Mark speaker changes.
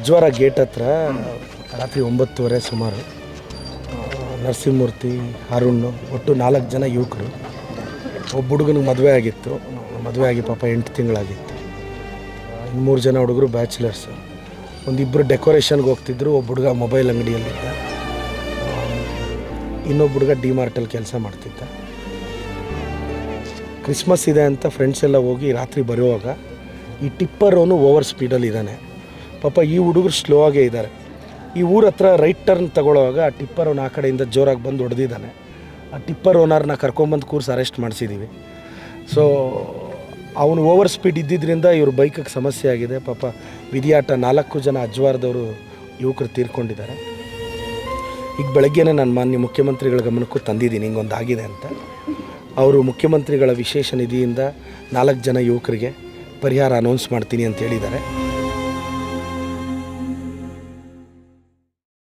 Speaker 1: ಅಜ್ವಾರ gate ಹತ್ರ ರಾತ್ರಿ 9:30 ಸುಮಾರು ನರಸಿಂಹಮೂರ್ತಿ, ಅರುಣ್ ಒಟ್ಟು 4 ಜನ ಯುವಕರು. ಒಬ್ಬ ಹುಡುಗನಿಗೆ ಮದುವೆ ಆಗಿತ್ತು, ಮದುವೆ ಆಗಿ ಪಾಪ 8 ತಿಂಗಳಾಗಿತ್ತು. ಇನ್ನು 3 ಜನ ಹುಡುಗರು ಬ್ಯಾಚುಲರ್ಸು. ಒಂದಿಬ್ಬರು ಡೆಕೋರೇಷನ್ಗೆ ಹೋಗ್ತಿದ್ರು. ಒಬ್ಬ ಹುಡುಗ ಮೊಬೈಲ್ ಅಂಗಡಿಯಲ್ಲಿದ್ದ, ಇನ್ನೊಬ್ಬ ಹುಡುಗ ಡಿಮಾರ್ಟಲ್ಲಿ ಕೆಲಸ ಮಾಡ್ತಿದ್ದ. ಕ್ರಿಸ್ಮಸ್ ಇದೆ ಅಂತ ಫ್ರೆಂಡ್ಸ್ ಎಲ್ಲ ಹೋಗಿ ರಾತ್ರಿ ಬರುವಾಗ ಈ ಟಿಪ್ಪರ್ ಅವನು ಓವರ್ ಸ್ಪೀಡಲ್ಲಿದ್ದಾನೆ. ಪಾಪ ಈ ಹುಡುಗರು ಸ್ಲೋ ಆಗೇ ಇದ್ದಾರೆ. ಈ ಊರ ಹತ್ರ ರೈಟ್ ಟರ್ನ್ ತಗೊಳ್ಳುವಾಗ ಆ ಟಿಪ್ಪರ್ ಅವನು ಆ ಕಡೆಯಿಂದ ಜೋರಾಗಿ ಬಂದು ಹೊಡೆದಿದ್ದಾನೆ. ಆ ಟಿಪ್ಪರ್ ಓನರ್ನ ಕರ್ಕೊಂಬಂದು ಕೂರ್ಸಿ ಅರೆಸ್ಟ್ ಮಾಡಿಸಿದ್ದೀವಿ. ಸೊ ಅವನು ಓವರ್ ಸ್ಪೀಡ್ ಇದ್ದಿದ್ದರಿಂದ ಇವ್ರ ಬೈಕಿಗೆ ಸಮಸ್ಯೆ ಆಗಿದೆ. ಪಾಪ ವಿಧಿಯಾಟ 4 ಜನ ಅಜ್ವಾರದವರು ಯುವಕರು ತೀರ್ಕೊಂಡಿದ್ದಾರೆ. ಈಗ ಬೆಳಗ್ಗೆನೇ ನಾನು ಮಾನ್ಯ ಮುಖ್ಯಮಂತ್ರಿಗಳ ಗಮನಕ್ಕೂ ತಂದಿದ್ದೀನಿ ಹಿಂಗೊಂದು ಆಗಿದೆ ಅಂತ. ಅವರು ಮುಖ್ಯಮಂತ್ರಿಗಳ ವಿಶೇಷ ನಿಧಿಯಿಂದ 4 ಜನ ಯುವಕರಿಗೆ ಪರಿಹಾರ ಅನೌನ್ಸ್ ಮಾಡ್ತೀನಿ ಅಂತ ಹೇಳಿದ್ದಾರೆ.